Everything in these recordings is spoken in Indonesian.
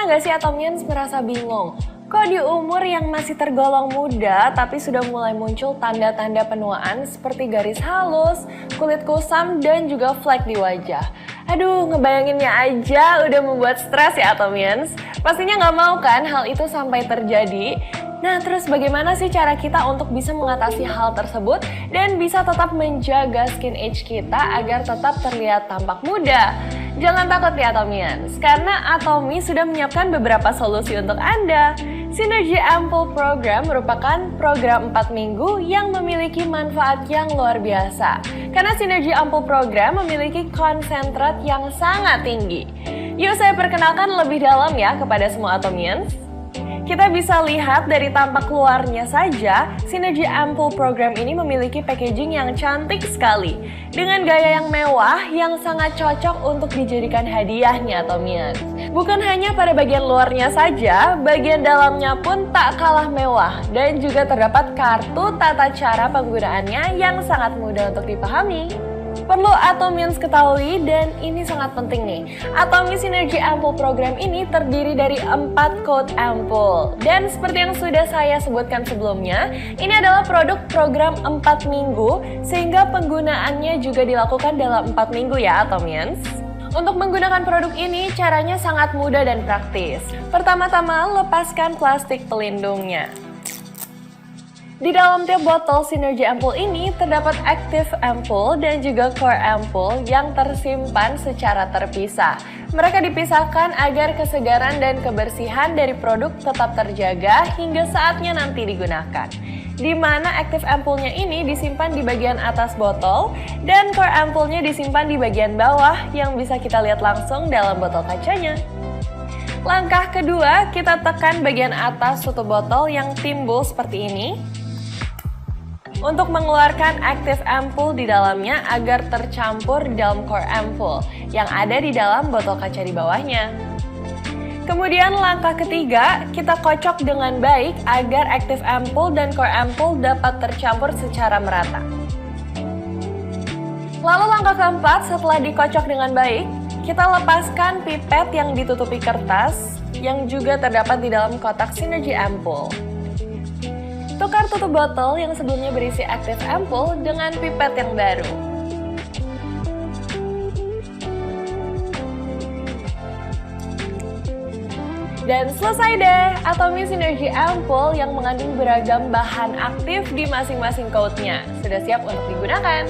Pernah nggak sih Atomians merasa bingung? Kok di umur yang masih tergolong muda tapi sudah mulai muncul tanda-tanda penuaan seperti garis halus, kulit kusam, dan juga flek di wajah? Aduh, ngebayanginnya aja udah membuat stres ya Atomians. Pastinya nggak mau kan hal itu sampai terjadi? Nah, terus bagaimana sih cara kita untuk bisa mengatasi hal tersebut dan bisa tetap menjaga skin age kita agar tetap terlihat tampak muda? Jangan takut ya Atomians, karena Atomi sudah menyiapkan beberapa solusi untuk Anda. Synergy Ampoule Program merupakan program 4 minggu yang memiliki manfaat yang luar biasa. Karena Synergy Ampoule Program memiliki konsentrat yang sangat tinggi. Yuk saya perkenalkan lebih dalam ya kepada semua Atomians. Kita bisa lihat dari tampak luarnya saja, Synergy Ampoule Program ini memiliki packaging yang cantik sekali. Dengan gaya yang mewah yang sangat cocok untuk dijadikan hadiah nih Atomians. Bukan hanya pada bagian luarnya saja, bagian dalamnya pun tak kalah mewah. Dan juga terdapat kartu tata cara penggunaannya yang sangat mudah untuk dipahami. Perlu Atomians ketahui dan ini sangat penting nih. Atomi Synergy Ampoule Program ini terdiri dari 4 coat ampoule. Dan seperti yang sudah saya sebutkan sebelumnya, ini adalah produk program 4 minggu sehingga penggunaannya juga dilakukan dalam 4 minggu ya Atomians. Untuk menggunakan produk ini caranya sangat mudah dan praktis. Pertama-tama lepaskan plastik pelindungnya. Di dalam tiap botol Synergy Ampoule ini terdapat Active Ampoule dan juga Core Ampoule yang tersimpan secara terpisah. Mereka dipisahkan agar kesegaran dan kebersihan dari produk tetap terjaga hingga saatnya nanti digunakan. Di mana Active Ampoule-nya ini disimpan di bagian atas botol dan Core Ampoule-nya disimpan di bagian bawah yang bisa kita lihat langsung dalam botol kacanya. Langkah kedua, kita tekan bagian atas tutup botol yang timbul seperti ini untuk mengeluarkan Active Ampoule di dalamnya agar tercampur di dalam Core Ampoule yang ada di dalam botol kaca di bawahnya. Kemudian langkah ketiga, kita kocok dengan baik agar Active Ampoule dan Core Ampoule dapat tercampur secara merata. Lalu langkah keempat, setelah dikocok dengan baik, kita lepaskan pipet yang ditutupi kertas yang juga terdapat di dalam kotak Synergy Ampoule. Tukar tutup botol yang sebelumnya berisi Active Ampoule dengan pipet yang baru. Dan selesai deh, Atomi Synergy Ampoule yang mengandung beragam bahan aktif di masing-masing coatnya. Sudah siap untuk digunakan.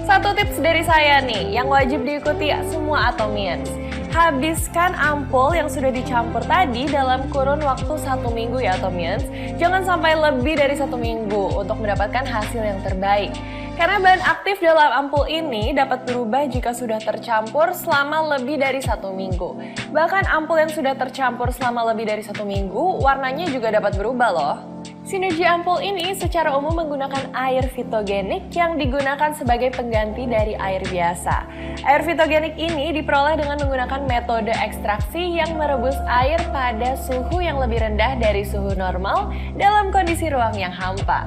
Satu tips dari saya nih, yang wajib diikuti semua Atomians. Habiskan ampul yang sudah dicampur tadi dalam kurun waktu 1 minggu ya Atomians. Jangan sampai lebih dari 1 minggu untuk mendapatkan hasil yang terbaik. Karena bahan aktif dalam ampul ini dapat berubah jika sudah tercampur selama lebih dari 1 minggu. Bahkan ampul yang sudah tercampur selama lebih dari 1 minggu, warnanya juga dapat berubah loh. Synergy Ampoule ini secara umum menggunakan air fitogenik yang digunakan sebagai pengganti dari air biasa. Air fitogenik ini diperoleh dengan menggunakan metode ekstraksi yang merebus air pada suhu yang lebih rendah dari suhu normal dalam kondisi ruang yang hampa.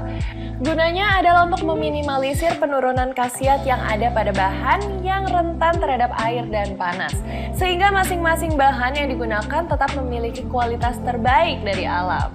Gunanya adalah untuk meminimalisir penurunan khasiat yang ada pada bahan yang rentan terhadap air dan panas, sehingga masing-masing bahan yang digunakan tetap memiliki kualitas terbaik dari alam.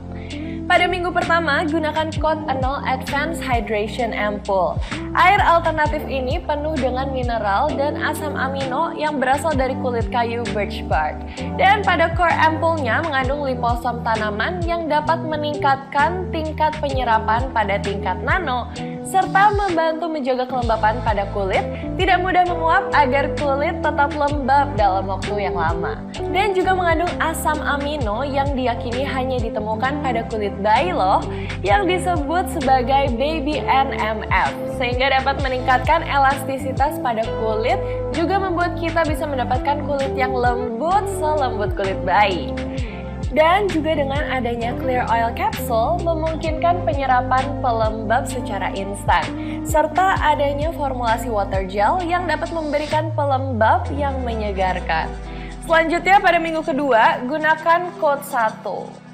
Pada minggu pertama, gunakan Coat Anol Advanced Hydration Ampoule. Air alternatif ini penuh dengan mineral dan asam amino yang berasal dari kulit kayu birch bark. Dan pada Core Ampoule-nya mengandung liposom tanaman yang dapat meningkatkan tingkat penyerapan pada tingkat nano, serta membantu menjaga kelembapan pada kulit, tidak mudah menguap agar kulit tetap lembab dalam waktu yang lama. Dan juga mengandung asam amino yang diyakini hanya ditemukan pada kulit bayi loh, yang disebut sebagai baby NMF, sehingga dapat meningkatkan elastisitas pada kulit, juga membuat kita bisa mendapatkan kulit yang lembut selembut kulit bayi. Dan juga dengan adanya Clear Oil Capsule memungkinkan penyerapan pelembab secara instan, serta adanya formulasi water gel yang dapat memberikan pelembab yang menyegarkan. Selanjutnya pada minggu kedua, gunakan Coat 1.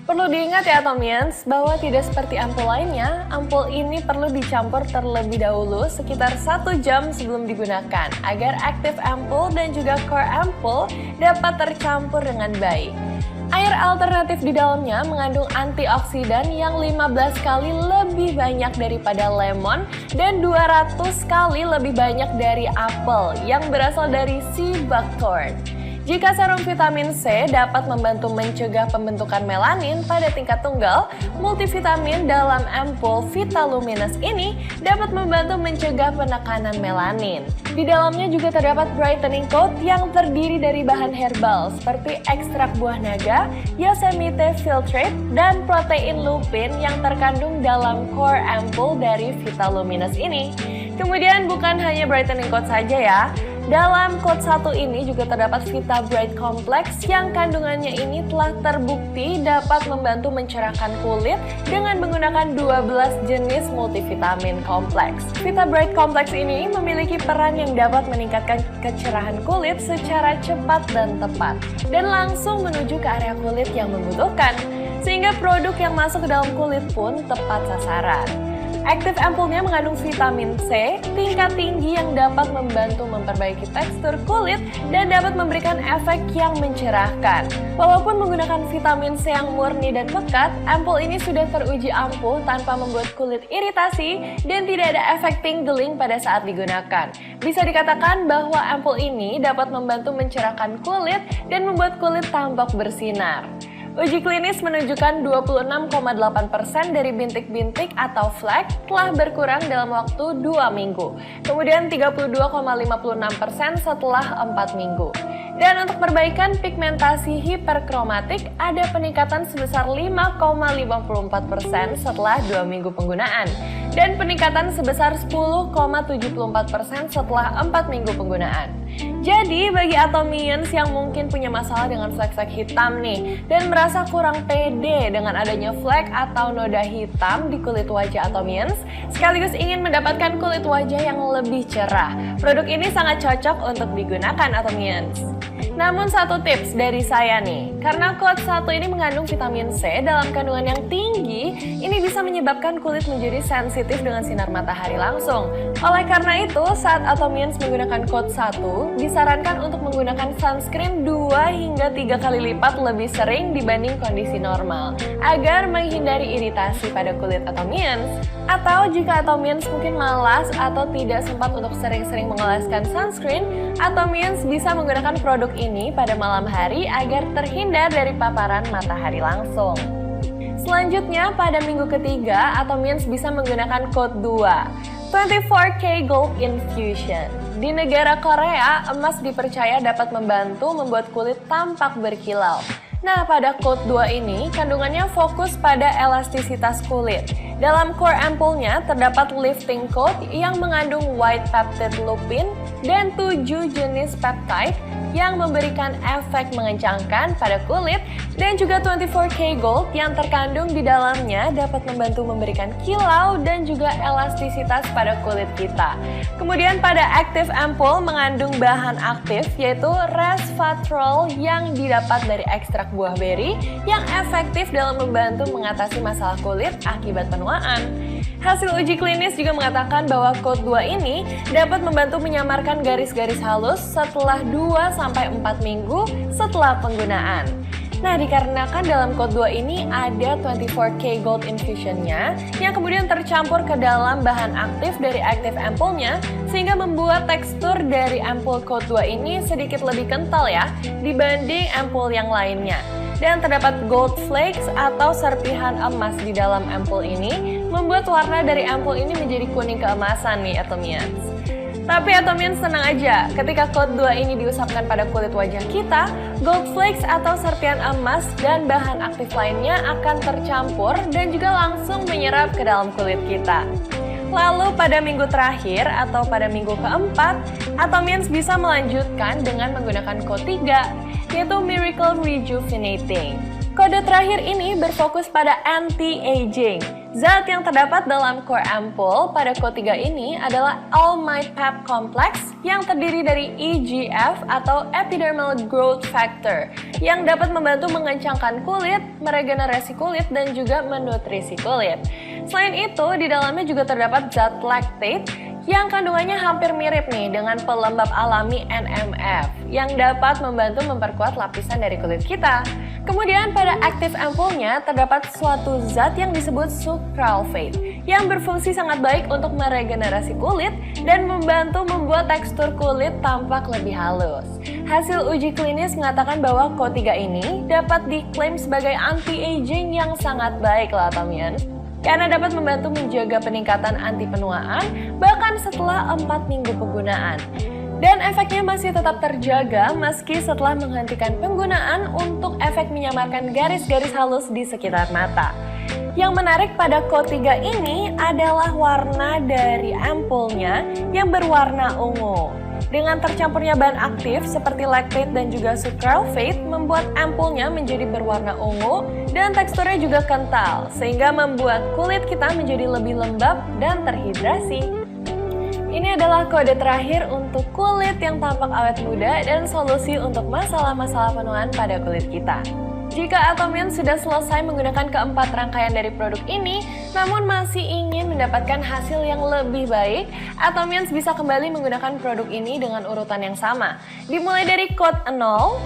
Perlu diingat ya Atomians, bahwa tidak seperti ampul lainnya, ampul ini perlu dicampur terlebih dahulu sekitar 1 jam sebelum digunakan, agar aktif ampul dan juga core ampul dapat tercampur dengan baik. Air alternatif di dalamnya mengandung antioksidan yang 15 kali lebih banyak daripada lemon dan 200 kali lebih banyak dari apel yang berasal dari sea buckthorn. Jika serum vitamin C dapat membantu mencegah pembentukan melanin pada tingkat tunggal, multivitamin dalam ampul Vitaluminous ini dapat membantu mencegah penekanan melanin. Di dalamnya juga terdapat brightening coat yang terdiri dari bahan herbal seperti ekstrak buah naga, Yosemite filtrate, dan protein lupin yang terkandung dalam core ampul dari Vitaluminous ini. Kemudian bukan hanya brightening coat saja ya. Dalam coat 1 ini juga terdapat Vita Bright Complex yang kandungannya ini telah terbukti dapat membantu mencerahkan kulit dengan menggunakan 12 jenis multivitamin kompleks. Vita Bright Complex ini memiliki peran yang dapat meningkatkan kecerahan kulit secara cepat dan tepat dan langsung menuju ke area kulit yang membutuhkan, sehingga produk yang masuk ke dalam kulit pun tepat sasaran. Aktif ampulnya mengandung vitamin C tingkat tinggi yang dapat membantu memperbaiki tekstur kulit dan dapat memberikan efek yang mencerahkan. Walaupun menggunakan vitamin C yang murni dan pekat, ampul ini sudah teruji ampuh tanpa membuat kulit iritasi dan tidak ada efek tingling pada saat digunakan. Bisa dikatakan bahwa ampul ini dapat membantu mencerahkan kulit dan membuat kulit tampak bersinar. Uji klinis menunjukkan 26,8% dari bintik-bintik atau flek telah berkurang dalam waktu 2 minggu. Kemudian 32,56% setelah 4 minggu. Dan untuk perbaikan pigmentasi hiperkromatik ada peningkatan sebesar 5,54% setelah 2 minggu penggunaan. Dan peningkatan sebesar 10,74% setelah 4 minggu penggunaan. Jadi bagi Atomians yang mungkin punya masalah dengan flek-flek hitam nih dan merasa kurang pede dengan adanya flek atau noda hitam di kulit wajah Atomians, sekaligus ingin mendapatkan kulit wajah yang lebih cerah, produk ini sangat cocok untuk digunakan Atomians. Namun satu tips dari saya nih, karena coat 1 ini mengandung vitamin C dalam kandungan yang tinggi, ini bisa menyebabkan kulit menjadi sensitif dengan sinar matahari langsung. Oleh karena itu, saat Atomians menggunakan coat 1, disarankan untuk menggunakan sunscreen 2 hingga 3 kali lipat lebih sering dibanding kondisi normal, agar menghindari iritasi pada kulit Atomians. Atau jika Atomians mungkin malas atau tidak sempat untuk sering-sering mengoleskan sunscreen, Atomians bisa menggunakan produk ini pada malam hari agar terhindar dari paparan matahari langsung. Selanjutnya, pada minggu ketiga, Atomians bisa menggunakan coat 2, 24K Gold Infusion. Di negara Korea, emas dipercaya dapat membantu membuat kulit tampak berkilau. Nah, pada coat 2 ini, kandungannya fokus pada elastisitas kulit. Dalam core ampulnya terdapat lifting coat yang mengandung white peptide lupin dan 7 jenis peptide yang memberikan efek mengencangkan pada kulit, dan juga 24K Gold yang terkandung di dalamnya dapat membantu memberikan kilau dan juga elastisitas pada kulit kita. Kemudian pada active ampul mengandung bahan aktif yaitu resveratrol yang didapat dari ekstrak buah beri yang efektif dalam membantu mengatasi masalah kulit akibat penuaan. Hasil uji klinis juga mengatakan bahwa coat 2 ini dapat membantu menyamarkan garis-garis halus setelah 2-4 minggu setelah penggunaan. Nah, dikarenakan dalam coat 2 ini ada 24K Gold Infusion-nya yang kemudian tercampur ke dalam bahan aktif dari active ampulnya, sehingga membuat tekstur dari ampul coat 2 ini sedikit lebih kental ya dibanding ampul yang lainnya. Dan terdapat gold flakes atau serpihan emas di dalam ampul ini, membuat warna dari ampul ini menjadi kuning keemasan nih Atomians. Tapi Atomians tenang aja, ketika coat 2 ini diusapkan pada kulit wajah kita, gold flakes atau serpihan emas dan bahan aktif lainnya akan tercampur dan juga langsung menyerap ke dalam kulit kita. Lalu pada minggu terakhir atau pada minggu keempat, Atomians bisa melanjutkan dengan menggunakan coat 3, yaitu Miracle Rejuvenating. Kode terakhir ini berfokus pada anti-aging. Zat yang terdapat dalam core ampul pada Q3 ini adalah All Might Pep Complex yang terdiri dari EGF atau Epidermal Growth Factor yang dapat membantu mengencangkan kulit, meregenerasi kulit, dan juga menutrisi kulit. Selain itu, di dalamnya juga terdapat zat lactate yang kandungannya hampir mirip nih dengan pelembab alami NMF yang dapat membantu memperkuat lapisan dari kulit kita. Kemudian pada aktif ampulnya terdapat suatu zat yang disebut sucralfate yang berfungsi sangat baik untuk meregenerasi kulit dan membantu membuat tekstur kulit tampak lebih halus. Hasil uji klinis mengatakan bahwa Q3 ini dapat diklaim sebagai anti-aging yang sangat baik loh Atomians, karena dapat membantu menjaga peningkatan anti penuaan bahkan setelah 4 minggu penggunaan. Dan efeknya masih tetap terjaga meski setelah menghentikan penggunaan untuk efek menyamarkan garis-garis halus di sekitar mata. Yang menarik pada Q3 ini adalah warna dari ampulnya yang berwarna ungu. Dengan tercampurnya bahan aktif seperti lactate dan juga sucralfate membuat ampulnya menjadi berwarna ungu dan teksturnya juga kental sehingga membuat kulit kita menjadi lebih lembab dan terhidrasi. Ini adalah kode terakhir untuk kulit yang tampak awet muda dan solusi untuk masalah-masalah penuaan pada kulit kita. Jika Atomians sudah selesai menggunakan keempat rangkaian dari produk ini, namun masih ingin mendapatkan hasil yang lebih baik, Atomians bisa kembali menggunakan produk ini dengan urutan yang sama. Dimulai dari code 0,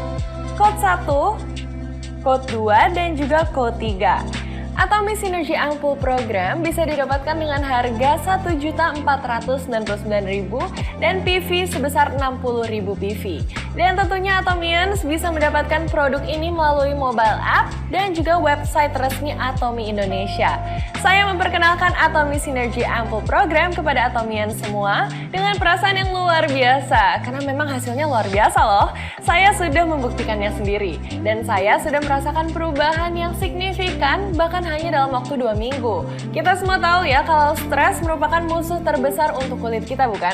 code 1, code 2, dan juga code 3. Atomy Synergy Ampul Program bisa didapatkan dengan harga Rp1.499.000 dan PV sebesar Rp60.000 PV. Dan tentunya Atomians bisa mendapatkan produk ini melalui mobile app dan juga website resmi Atomy Indonesia. Saya memperkenalkan Atomy Synergy Ampul Program kepada Atomians semua dengan perasaan yang luar biasa, karena memang hasilnya luar biasa loh. Saya sudah membuktikannya sendiri, dan saya sudah merasakan perubahan yang signifikan bahkan hanya dalam waktu 2 minggu. Kita semua tahu ya kalau stres merupakan musuh terbesar untuk kulit kita, bukan?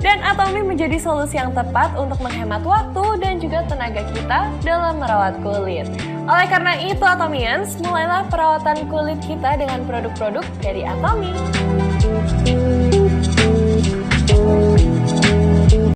Dan Atomy menjadi solusi yang tepat untuk menghemat waktu dan juga tenaga kita dalam merawat kulit. Oleh karena itu Atomians, mulailah perawatan kulit kita dengan produk-produk dari Atomy.